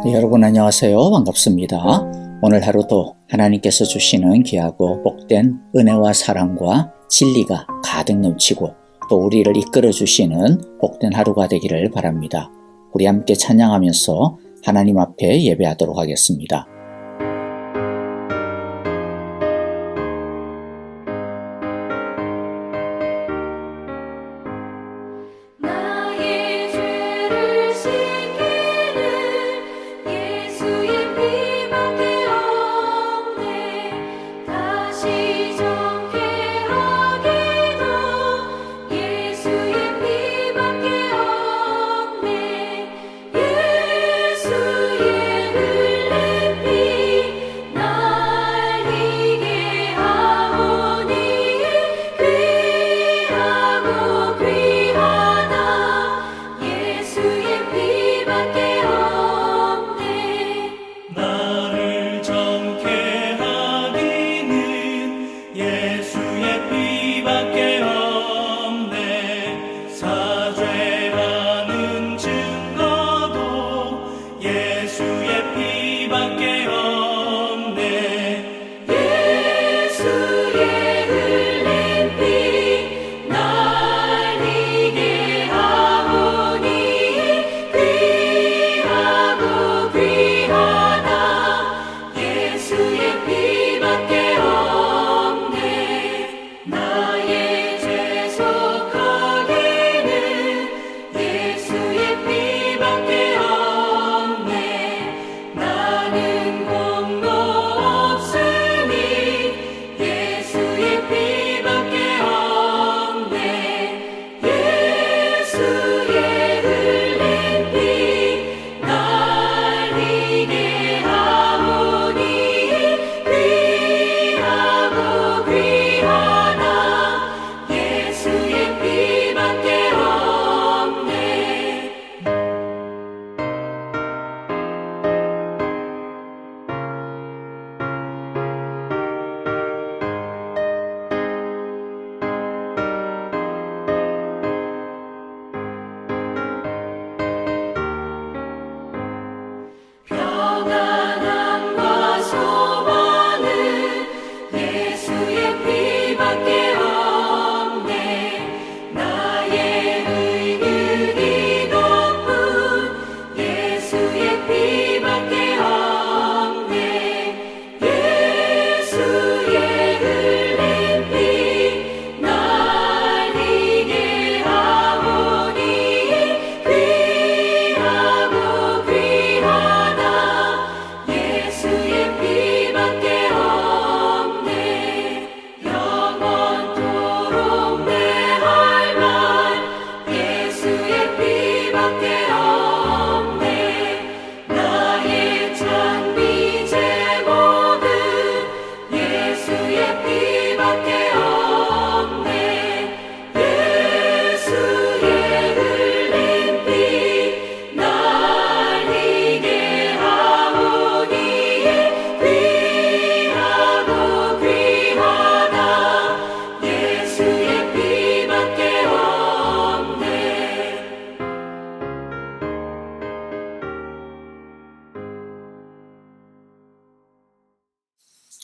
네, 여러분 안녕하세요. 반갑습니다. 오늘 하루도 하나님께서 주시는 귀하고 복된 은혜와 사랑과 진리가 가득 넘치고 또 우리를 이끌어 주시는 복된 하루가 되기를 바랍니다. 우리 함께 찬양하면서 하나님 앞에 예배하도록 하겠습니다.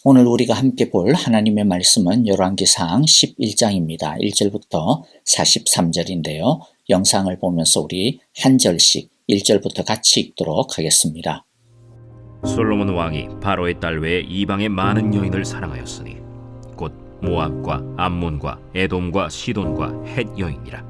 오늘 우리가 함께 볼 하나님의 말씀은 열왕기상 11장입니다. 1절부터 43절인데요. 영상을 보면서 우리 한 절씩 1절부터 같이 읽도록 하겠습니다. 솔로몬 왕이 바로의 딸 외에 이방의 많은 여인을 사랑하였으니 곧 모압과 암몬과 에돔과 시돈과 헷 여인이라.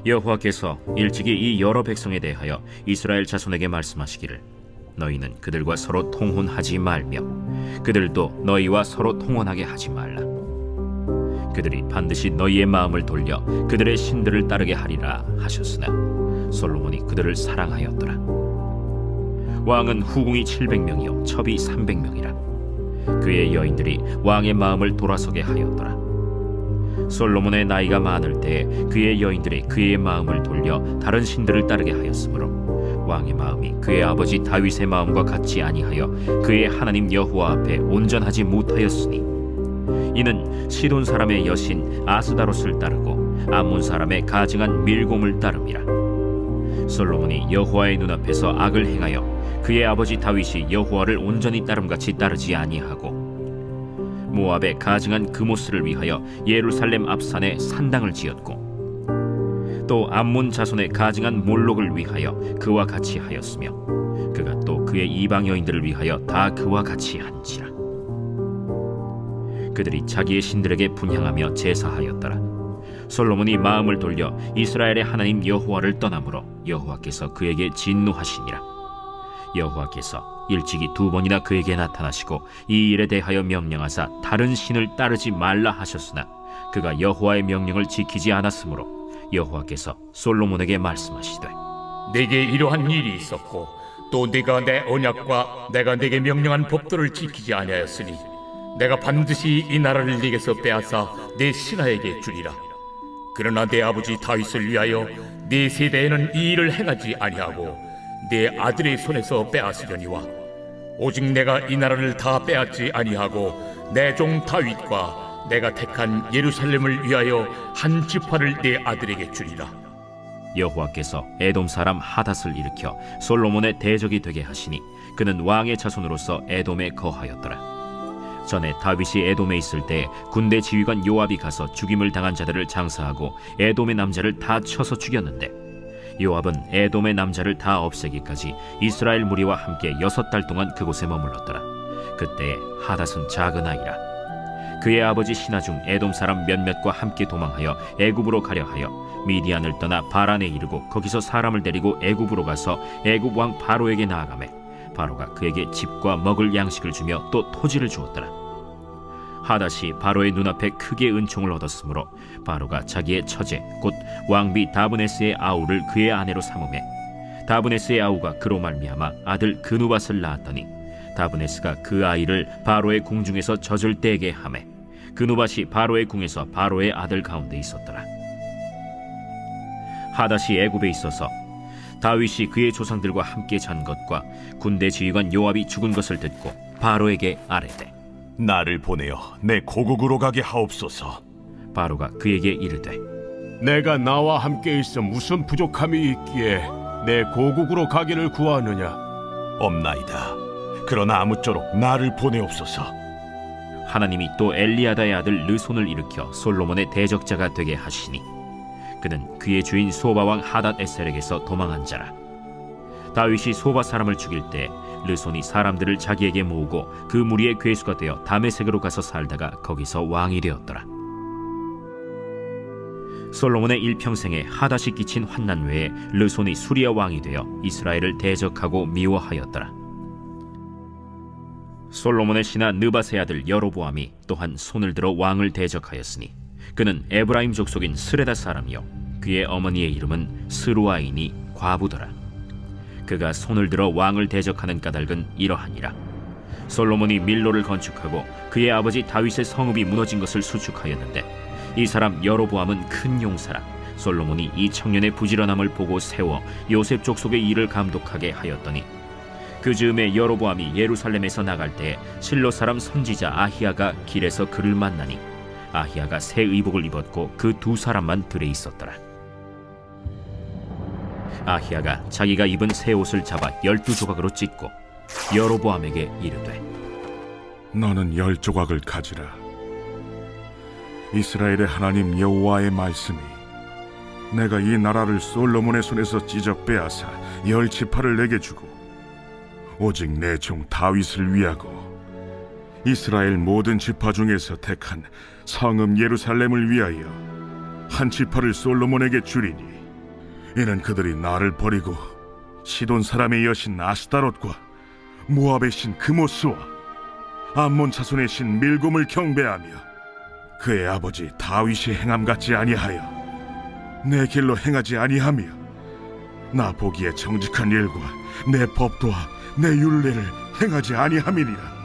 여호와께서 일찍이 이 여러 백성에 대하여 이스라엘 자손에게 말씀하시기를 너희는 그들과 서로 통혼하지 말며 그들도 너희와 서로 통혼하게 하지 말라. 그들이 반드시 너희의 마음을 돌려 그들의 신들을 따르게 하리라 하셨으나 솔로몬이 그들을 사랑하였더라. 왕은 후궁이 700명이요 첩이 300명이라. 그의 여인들이 왕의 마음을 돌아서게 하였더라. 솔로몬의 나이가 많을 때에 그의 여인들이 그의 마음을 돌려 다른 신들을 따르게 하였으므로 왕의 마음이 그의 아버지 다윗의 마음과 같지 아니하여 그의 하나님 여호와 앞에 온전하지 못하였으니 이는 시돈 사람의 여신 아스다롯을 따르고 암몬 사람의 가증한 밀곰을 따름이라. 솔로몬이 여호와의 눈앞에서 악을 행하여 그의 아버지 다윗이 여호와를 온전히 따름같이 따르지 아니하고 모압에 가증한 그모스를 위하여 예루살렘 앞산에 산당을 지었고 또 암몬 자손의 가증한 몰록을 위하여 그와 같이 하였으며 그가 또 그의 이방 여인들을 위하여 다 그와 같이 한지라. 그들이 자기의 신들에게 분향하며 제사하였더라. 솔로몬이 마음을 돌려 이스라엘의 하나님 여호와를 떠나므로 여호와께서 그에게 진노하시니라. 여호와께서 일찍이 2번이나 그에게 나타나시고 이 일에 대하여 명령하사 다른 신을 따르지 말라 하셨으나 그가 여호와의 명령을 지키지 않았으므로 여호와께서 솔로몬에게 말씀하시되 내게 이러한 일이 있었고 또 네가 내 언약과 내가 네게 명령한 법도를 지키지 아니하였으니 내가 반드시 이 나라를 네게서 빼앗아 내 신하에게 주리라. 그러나 내 아버지 다윗을 위하여 네 세대에는 이 일을 행하지 아니하고 내 아들의 손에서 빼앗으려니와 오직 내가 이 나라를 다 빼앗지 아니하고 내 종 다윗과 내가 택한 예루살렘을 위하여 한 지파를 내 아들에게 주리라. 여호와께서 에돔 사람 하닷을 일으켜 솔로몬의 대적이 되게 하시니 그는 왕의 자손으로서 에돔에 거하였더라. 전에 다윗이 에돔에 있을 때 군대 지휘관 요압이 가서 죽임을 당한 자들을 장사하고 에돔의 남자를 다 쳐서 죽였는데 요압은 에돔의 남자를 다 없애기까지 이스라엘 무리와 함께 6달 동안 그곳에 머물렀더라. 그때에 하닷은 작은 아이라. 그의 아버지 신하 중 에돔 사람 몇몇과 함께 도망하여 애굽으로 가려 하여 미디안을 떠나 바란에 이르고 거기서 사람을 데리고 애굽으로 가서 애굽 왕 바로에게 나아가매 바로가 그에게 집과 먹을 양식을 주며 또 토지를 주었더라. 하닷이 바로의 눈앞에 크게 은총을 얻었으므로 바로가 자기의 처제 곧 왕비 다브네스의 아우를 그의 아내로 삼으매 다브네스의 아우가 그로 말미암아 아들 그누밧을 낳았더니 다브네스가 그 아이를 바로의 궁중에서 젖을 떼게 하매 그누밧이 바로의 궁에서 바로의 아들 가운데 있었더라. 하닷이 애굽에 있어서 다윗이 그의 조상들과 함께 잔 것과 군대 지휘관 요압이 죽은 것을 듣고 바로에게 아뢰되 나를 보내어 내 고국으로 가게 하옵소서. 바로가 그에게 이르되 내가 나와 함께 있어 무슨 부족함이 있기에 내 고국으로 가기를 구하느냐? 없나이다. 그러나 아무쪼록 나를 보내옵소서. 하나님이 또 엘리야다의 아들 르손을 일으켜 솔로몬의 대적자가 되게 하시니 그는 그의 주인 소바왕 하닷 에셀에게서 도망한 자라. 다윗이 소바 사람을 죽일 때 르손이 사람들을 자기에게 모으고 그 무리의 괴수가 되어 다메섹으로 가서 살다가 거기서 왕이 되었더라. 솔로몬의 일평생에 하닷이 끼친 환난 외에 르손이 수리아 왕이 되어 이스라엘을 대적하고 미워하였더라. 솔로몬의 신하 느밧의 아들 여로보암이 또한 손을 들어 왕을 대적하였으니 그는 에브라임 족속인 스레다 사람이요 그의 어머니의 이름은 스루아이니 과부더라. 그가 손을 들어 왕을 대적하는 까닭은 이러하니라. 솔로몬이 밀로를 건축하고 그의 아버지 다윗의 성읍이 무너진 것을 수축하였는데 이 사람 여로보암은 큰 용사라. 솔로몬이 이 청년의 부지런함을 보고 세워 요셉 족속의 일을 감독하게 하였더니 그 즈음에 여로보암이 예루살렘에서 나갈 때 실로 사람 선지자 아히야가 길에서 그를 만나니 아히야가 새 의복을 입었고 그 2사람만 들에 있었더라. 아히야가 자기가 입은 새 옷을 잡아 12조각으로 찢고 여로보암에게 이르되 너는 10조각을 가지라. 이스라엘의 하나님 여호와의 말씀이 내가 이 나라를 솔로몬의 손에서 찢어 빼앗아 10지파를 내게 주고 오직 내 종 다윗을 위하고 이스라엘 모든 지파 중에서 택한 성읍 예루살렘을 위하여 한 지파를 솔로몬에게 주리니 이는 그들이 나를 버리고 시돈 사람의 여신 아스타롯과 모압의 신 그모스와 암몬 자손의 신 밀곰을 경배하며 그의 아버지 다윗이 행함 같지 아니하여 내 길로 행하지 아니하며 나 보기에 정직한 일과 내 법도와 내 율례를 행하지 아니함이니라.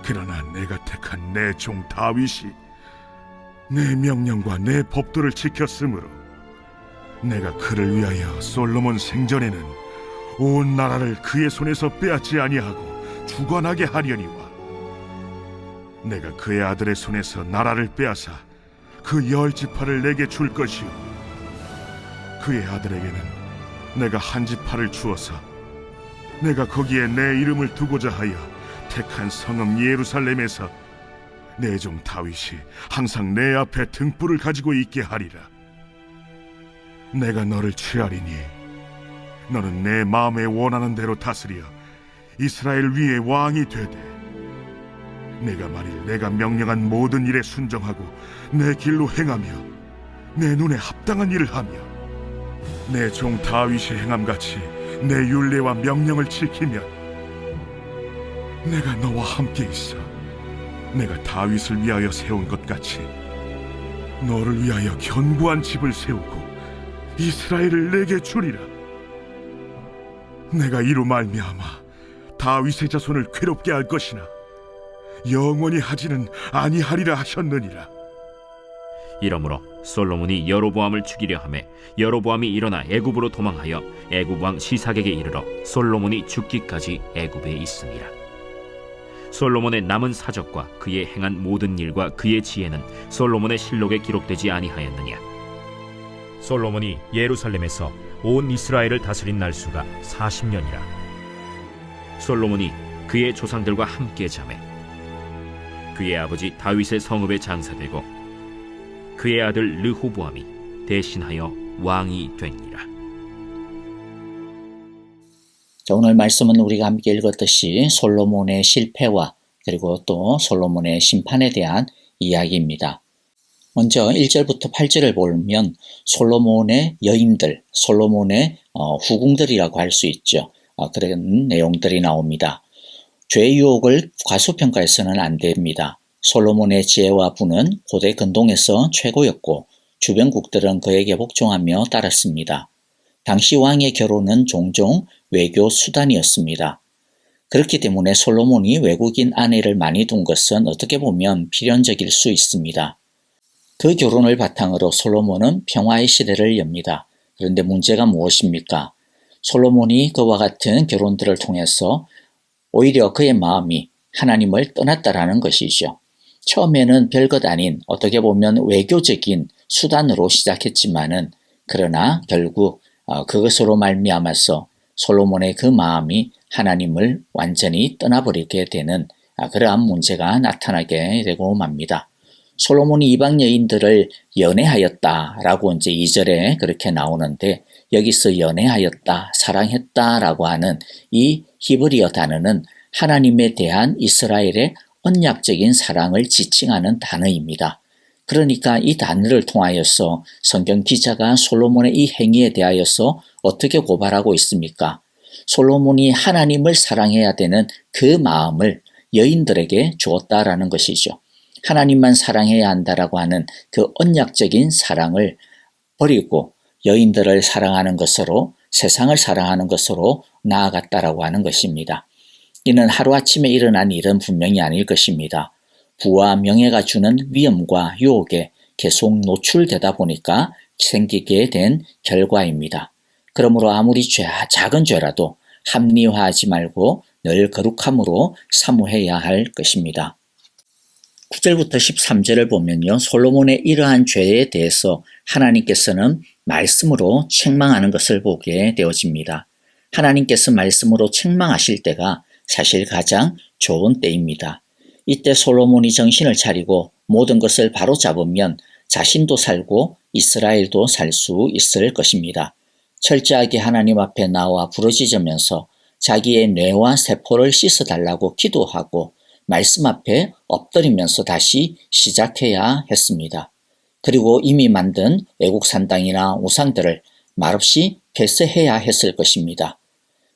그러나 내가 택한 내 종 다윗이 내 명령과 내 법도를 지켰으므로 내가 그를 위하여 솔로몬 생전에는 온 나라를 그의 손에서 빼앗지 아니하고 주관하게 하려니와 내가 그의 아들의 손에서 나라를 빼앗아 그 10지파를 내게 줄 것이요 그의 아들에게는 내가 한 지파를 주어서 내가 거기에 내 이름을 두고자 하여 택한 성읍 예루살렘에서 내 종 다윗이 항상 내 앞에 등불을 가지고 있게 하리라. 내가 너를 취하리니 너는 내 마음에 원하는 대로 다스려 이스라엘 위에 왕이 되되, 내가 만일 내가 명령한 모든 일에 순종하고 내 길로 행하며 내 눈에 합당한 일을 하며 내 종 다윗이 행함같이 내 율례와 명령을 지키면 내가 너와 함께 있어 내가 다윗을 위하여 세운 것 같이 너를 위하여 견고한 집을 세우고 이스라엘을 내게 주리라. 내가 이로 말미암아 다윗의 자손을 괴롭게 할 것이나 영원히 하지는 아니하리라 하셨느니라. 이러므로 솔로몬이 여로보암을 죽이려 하매 여로보암이 일어나 애굽으로 도망하여 애굽 왕 시삭에게 이르러 솔로몬이 죽기까지 애굽에 있으니라. 솔로몬의 남은 사적과 그의 행한 모든 일과 그의 지혜는 솔로몬의 실록에 기록되지 아니하였느냐. 솔로몬이 예루살렘에서 온 이스라엘을 다스린 날수가 40년이라. 솔로몬이 그의 조상들과 함께 자매 그의 아버지 다윗의 성읍에 장사되고 그의 아들 르호보암이 대신하여 왕이 되니라. 자, 오늘 말씀은 우리가 함께 읽었듯이 솔로몬의 실패와 그리고 또 솔로몬의 심판에 대한 이야기입니다. 먼저 1절부터 8절을 보면 솔로몬의 여인들, 솔로몬의 후궁들이라고 할 수 있죠. 그런 내용들이 나옵니다. 죄의 유혹을 과소평가해서는 안 됩니다. 솔로몬의 지혜와 부는 고대 근동에서 최고였고 주변국들은 그에게 복종하며 따랐습니다. 당시 왕의 결혼은 종종 외교 수단이었습니다. 그렇기 때문에 솔로몬이 외국인 아내를 많이 둔 것은 어떻게 보면 필연적일 수 있습니다. 그 결혼을 바탕으로 솔로몬은 평화의 시대를 엽니다. 그런데 문제가 무엇입니까? 솔로몬이 그와 같은 결혼들을 통해서 오히려 그의 마음이 하나님을 떠났다라는 것이죠. 처음에는 별것 아닌 어떻게 보면 외교적인 수단으로 시작했지만은 그러나 결국 그것으로 말미암아서 솔로몬의 그 마음이 하나님을 완전히 떠나버리게 되는 그러한 문제가 나타나게 되고 맙니다. 솔로몬이 이방 여인들을 연애하였다라고 이제 2절에 그렇게 나오는데 여기서 연애하였다, 사랑했다라고 하는 이 히브리어 단어는 하나님에 대한 이스라엘의 언약적인 사랑을 지칭하는 단어입니다. 그러니까 이 단어를 통하여서 성경 기자가 솔로몬의 이 행위에 대하여서 어떻게 고발하고 있습니까? 솔로몬이 하나님을 사랑해야 되는 그 마음을 여인들에게 주었다라는 것이죠. 하나님만 사랑해야 한다라고 하는 그 언약적인 사랑을 버리고 여인들을 사랑하는 것으로 세상을 사랑하는 것으로 나아갔다라고 하는 것입니다. 이는 하루아침에 일어난 일은 분명히 아닐 것입니다. 부와 명예가 주는 위험과 유혹에 계속 노출되다 보니까 생기게 된 결과입니다. 그러므로 아무리 작은 죄라도 합리화하지 말고 늘 거룩함으로 사모해야 할 것입니다. 9절부터 13절을 보면요. 솔로몬의 이러한 죄에 대해서 하나님께서는 말씀으로 책망하는 것을 보게 되어집니다. 하나님께서 말씀으로 책망하실 때가 사실 가장 좋은 때입니다. 이때 솔로몬이 정신을 차리고 모든 것을 바로잡으면 자신도 살고 이스라엘도 살 수 있을 것입니다. 철저하게 하나님 앞에 나와 부르짖으면서 자기의 뇌와 세포를 씻어달라고 기도하고 말씀 앞에 엎드리면서 다시 시작해야 했습니다. 그리고 이미 만든 외국산 땅이나 우상들을 말없이 폐쇄해야 했을 것입니다.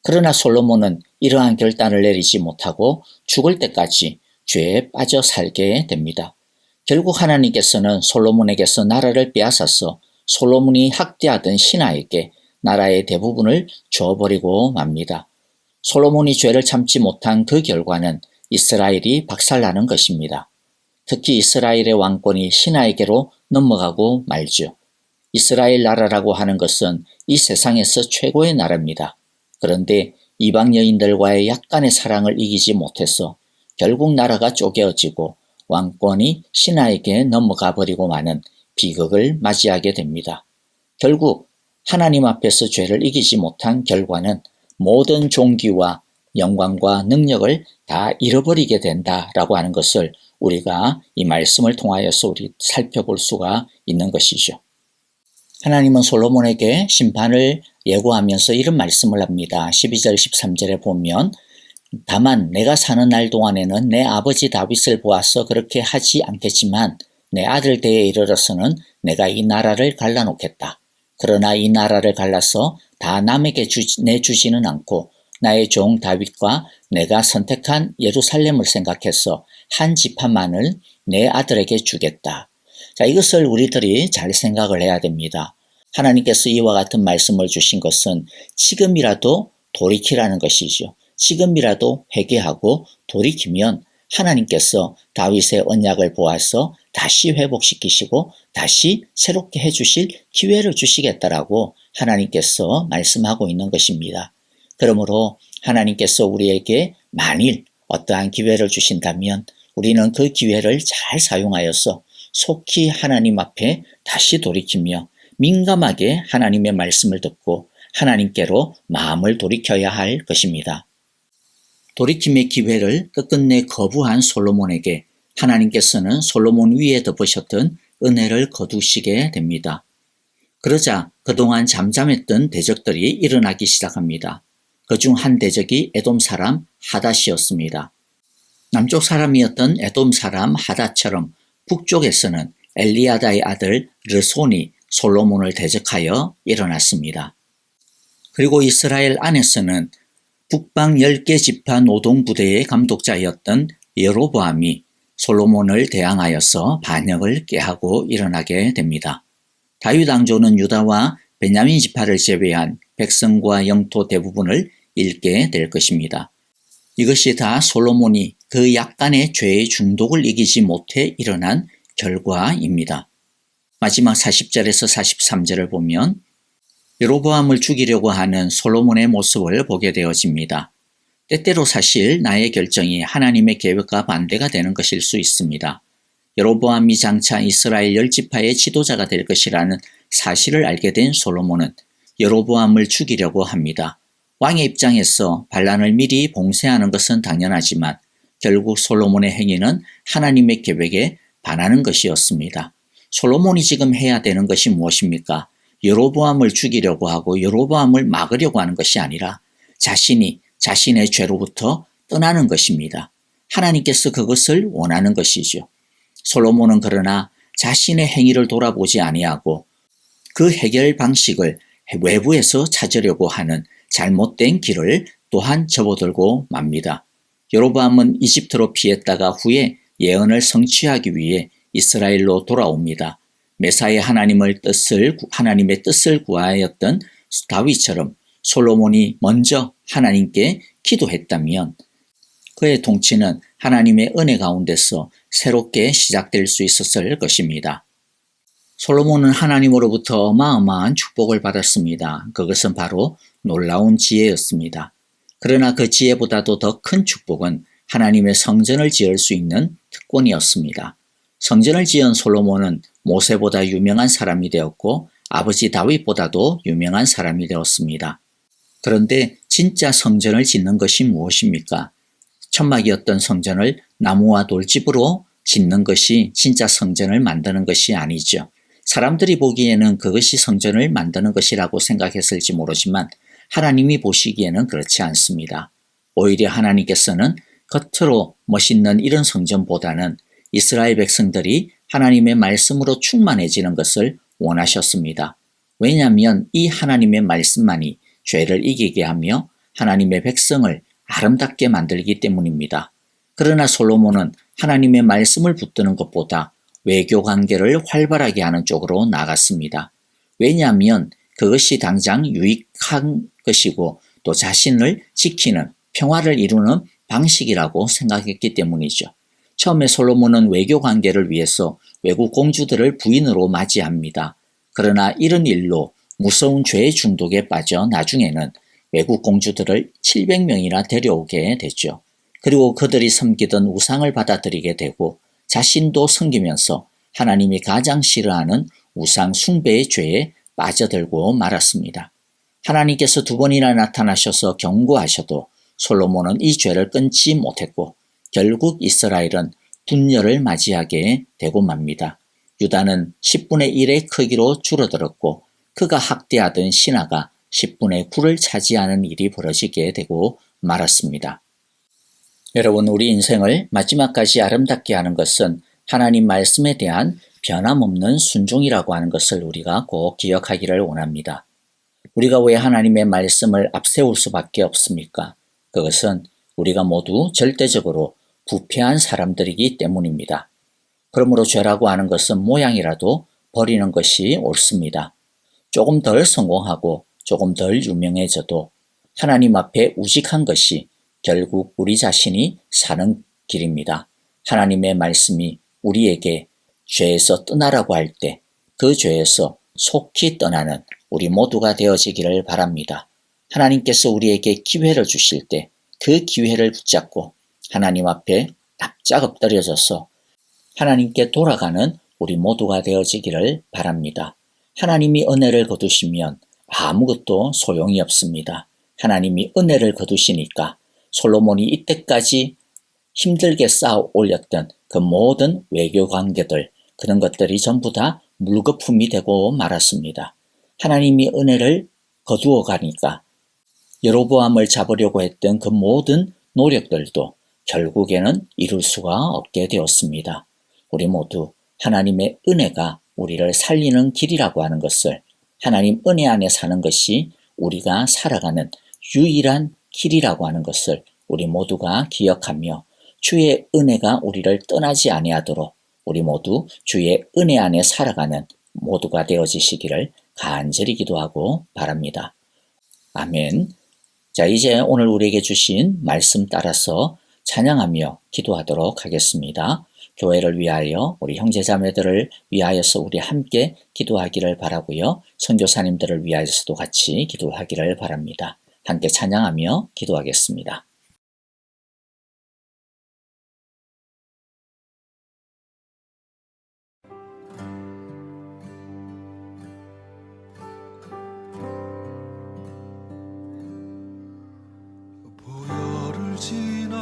그러나 솔로몬은 이러한 결단을 내리지 못하고 죽을 때까지 죄에 빠져 살게 됩니다. 결국 하나님께서는 솔로몬에게서 나라를 빼앗아서 솔로몬이 학대하던 신하에게 나라의 대부분을 줘버리고 맙니다. 솔로몬이 죄를 참지 못한 그 결과는 이스라엘이 박살나는 것입니다. 특히 이스라엘의 왕권이 신하에게로 넘어가고 말죠. 이스라엘 나라라고 하는 것은 이 세상에서 최고의 나라입니다. 그런데 이방 여인들과의 약간의 사랑을 이기지 못해서 결국 나라가 쪼개어지고 왕권이 신하에게 넘어가 버리고 마는 비극을 맞이하게 됩니다. 결국 하나님 앞에서 죄를 이기지 못한 결과는 모든 존귀와 영광과 능력을 다 잃어버리게 된다라고 하는 것을 우리가 이 말씀을 통하여서 우리 살펴볼 수가 있는 것이죠. 하나님은 솔로몬에게 심판을 예고하면서 이런 말씀을 합니다. 12절 13절에 보면 다만 내가 사는 날 동안에는 내 아버지 다윗을 보아서 그렇게 하지 않겠지만 내 아들 때에 이르러서는 내가 이 나라를 갈라놓겠다. 그러나 이 나라를 갈라서 다 남에게 내주지는 않고 나의 종 다윗과 내가 선택한 예루살렘을 생각해서 한 지파만을 내 아들에게 주겠다. 자, 이것을 우리들이 잘 생각을 해야 됩니다. 하나님께서 이와 같은 말씀을 주신 것은 지금이라도 돌이키라는 것이죠. 지금이라도 회개하고 돌이키면 하나님께서 다윗의 언약을 보아서 다시 회복시키시고 다시 새롭게 해주실 기회를 주시겠다라고 하나님께서 말씀하고 있는 것입니다. 그러므로 하나님께서 우리에게 만일 어떠한 기회를 주신다면 우리는 그 기회를 잘 사용하여서 속히 하나님 앞에 다시 돌이키며 민감하게 하나님의 말씀을 듣고 하나님께로 마음을 돌이켜야 할 것입니다. 돌이킴의 기회를 끝끝내 거부한 솔로몬에게 하나님께서는 솔로몬 위에 덮으셨던 은혜를 거두시게 됩니다. 그러자 그동안 잠잠했던 대적들이 일어나기 시작합니다. 그중 한 대적이 에돔 사람 하닷이었습니다. 남쪽 사람이었던 에돔 사람 하닷처럼 북쪽에서는 엘리아다의 아들 르손이 솔로몬을 대적하여 일어났습니다. 그리고 이스라엘 안에서는 북방 10개 지파 노동부대의 감독자였던 여로보암이 솔로몬을 대항하여서 반역을 꾀하고 일어나게 됩니다. 다윗 왕조는 유다와 베냐민 지파를 제외한 백성과 영토 대부분을 잃게 될 것입니다. 이것이 다 솔로몬이 그 약간의 죄의 중독을 이기지 못해 일어난 결과입니다. 마지막 40절에서 43절을 보면 여로보암을 죽이려고 하는 솔로몬의 모습을 보게 되어집니다. 때때로 사실 나의 결정이 하나님의 계획과 반대가 되는 것일 수 있습니다. 여로보암이 장차 이스라엘 10지파의 지도자가 될 것이라는 사실을 알게 된 솔로몬은 여로보암을 죽이려고 합니다. 왕의 입장에서 반란을 미리 봉쇄하는 것은 당연하지만 결국 솔로몬의 행위는 하나님의 계획에 반하는 것이었습니다. 솔로몬이 지금 해야 되는 것이 무엇입니까? 여로보암을 죽이려고 하고 여로보암을 막으려고 하는 것이 아니라 자신이 자신의 죄로부터 떠나는 것입니다. 하나님께서 그것을 원하는 것이죠. 솔로몬은 그러나 자신의 행위를 돌아보지 아니하고 그 해결 방식을 외부에서 찾으려고 하는 잘못된 길을 또한 접어들고 맙니다. 여로보암은 이집트로 피했다가 후에 예언을 성취하기 위해 이스라엘로 돌아옵니다. 메사의 하나님의 뜻을 구하였던 다윗처럼 솔로몬이 먼저 하나님께 기도했다면 그의 통치는 하나님의 은혜 가운데서 새롭게 시작될 수 있었을 것입니다. 솔로몬은 하나님으로부터 어마어마한 축복을 받았습니다. 그것은 바로 놀라운 지혜였습니다. 그러나 그 지혜보다도 더 큰 축복은 하나님의 성전을 지을 수 있는 특권이었습니다. 성전을 지은 솔로몬은 모세보다 유명한 사람이 되었고 아버지 다윗보다도 유명한 사람이 되었습니다. 그런데 진짜 성전을 짓는 것이 무엇입니까? 천막이었던 성전을 나무와 돌집으로 짓는 것이 진짜 성전을 만드는 것이 아니죠. 사람들이 보기에는 그것이 성전을 만드는 것이라고 생각했을지 모르지만 하나님이 보시기에는 그렇지 않습니다. 오히려 하나님께서는 겉으로 멋있는 이런 성전보다는 이스라엘 백성들이 하나님의 말씀으로 충만해지는 것을 원하셨습니다. 왜냐하면 이 하나님의 말씀만이 죄를 이기게 하며 하나님의 백성을 아름답게 만들기 때문입니다. 그러나 솔로몬은 하나님의 말씀을 붙드는 것보다 외교 관계를 활발하게 하는 쪽으로 나갔습니다. 왜냐하면 그것이 당장 유익한 것이고 또 자신을 지키는 평화를 이루는 방식이라고 생각했기 때문이죠. 처음에 솔로몬은 외교 관계를 위해서 외국 공주들을 부인으로 맞이합니다. 그러나 이런 일로 무서운 죄의 중독에 빠져 나중에는 외국 공주들을 700명이나 데려오게 됐죠. 그리고 그들이 섬기던 우상을 받아들이게 되고 자신도 섬기면서 하나님이 가장 싫어하는 우상 숭배의 죄에 빠져들고 말았습니다. 하나님께서 2번이나 나타나셔서 경고하셔도 솔로몬은 이 죄를 끊지 못했고 결국 이스라엘은 분열을 맞이하게 되고 맙니다. 유다는 10분의 1의 크기로 줄어들었고 그가 학대하던 신하가 10분의 9를 차지하는 일이 벌어지게 되고 말았습니다. 여러분, 우리 인생을 마지막까지 아름답게 하는 것은 하나님 말씀에 대한 변함없는 순종이라고 하는 것을 우리가 꼭 기억하기를 원합니다. 우리가 왜 하나님의 말씀을 앞세울 수밖에 없습니까? 그것은 우리가 모두 절대적으로 부패한 사람들이기 때문입니다. 그러므로 죄라고 하는 것은 모양이라도 버리는 것이 옳습니다. 조금 덜 성공하고 조금 덜 유명해져도 하나님 앞에 우직한 것이 결국 우리 자신이 사는 길입니다. 하나님의 말씀이 우리에게 죄에서 떠나라고 할 때 그 죄에서 속히 떠나는 우리 모두가 되어지기를 바랍니다. 하나님께서 우리에게 기회를 주실 때 그 기회를 붙잡고 하나님 앞에 납작 엎드려져서 하나님께 돌아가는 우리 모두가 되어지기를 바랍니다. 하나님이 은혜를 거두시면 아무것도 소용이 없습니다. 하나님이 은혜를 거두시니까 솔로몬이 이때까지 힘들게 쌓아 올렸던 그 모든 외교 관계들, 그런 것들이 전부 다 물거품이 되고 말았습니다. 하나님이 은혜를 거두어 가니까 여로보암을 잡으려고 했던 그 모든 노력들도 결국에는 이룰 수가 없게 되었습니다. 우리 모두 하나님의 은혜가 우리를 살리는 길이라고 하는 것을, 하나님 은혜 안에 사는 것이 우리가 살아가는 유일한 길이라고 하는 것을 우리 모두가 기억하며 주의 은혜가 우리를 떠나지 아니하도록 우리 모두 주의 은혜 안에 살아가는 모두가 되어지시기를 간절히 기도하고 바랍니다. 아멘. 자, 이제 오늘 우리에게 주신 말씀 따라서 찬양하며 기도하도록 하겠습니다. 교회를 위하여, 우리 형제자매들을 위하여서 우리 함께 기도하기를 바라고요. 선교사님들을 위하여서도 같이 기도하기를 바랍니다. 함께 찬양하며 기도하겠습니다. 보혈을 지나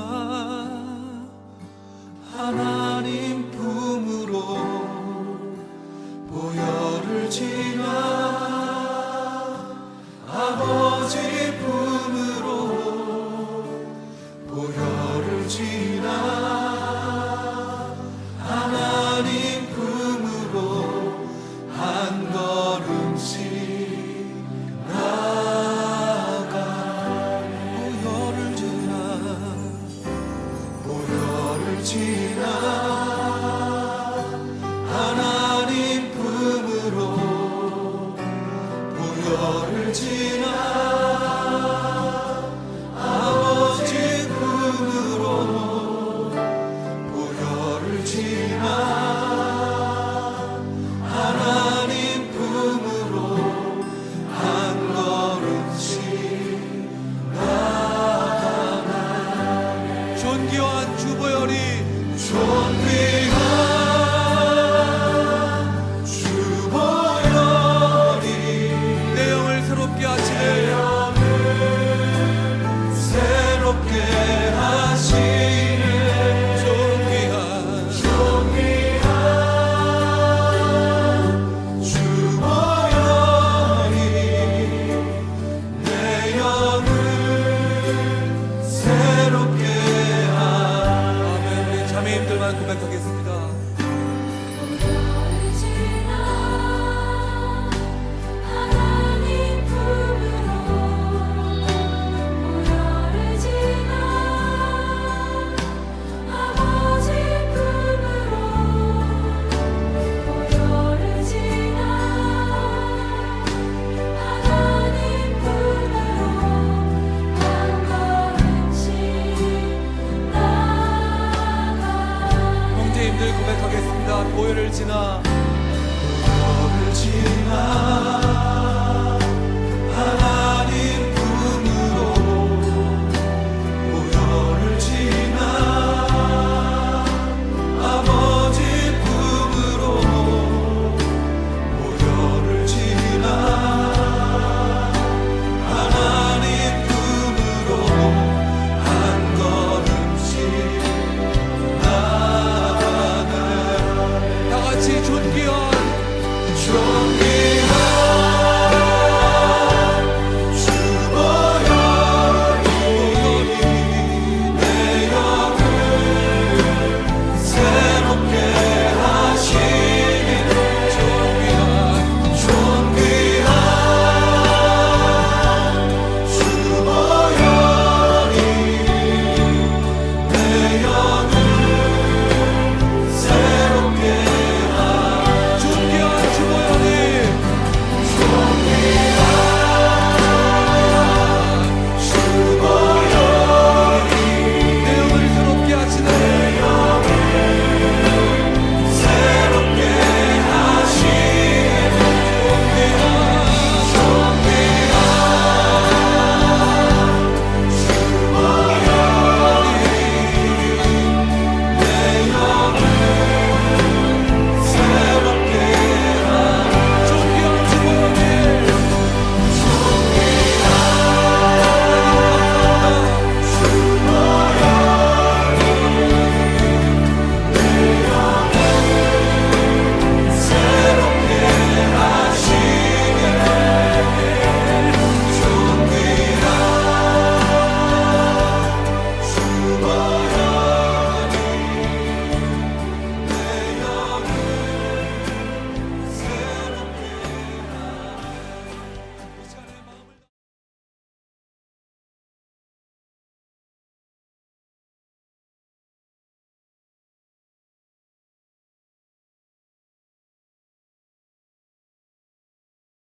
하나님 품으로, 보혈을 지나 아버지 품으로, 보혈을 지나 하나님 품으로 한 걸음씩 나아가. 보혈을 지나, 보혈을 지나 하나님 품으로, 보혈을 지나 아버지 품으로, 보혈을 지나 하나님 품으로 한 걸음씩 나아가네. 존귀한 주보혈이, 존귀한 주보혈이 내 영을 새롭게 하시네. 새롭게 하시네. 존귀한 주보혈이 내 영을 새롭게 하네. 아멘. 우리 자매님들만 고백하겠습니다. 보혈을 지나 하나님 품으로, 보혈을 지나 아버지 품으로, 보혈을 지나 하나님 품으로 한 걸음씩 나아가. 형제님들 고백하겠습니다. 보혈을 지나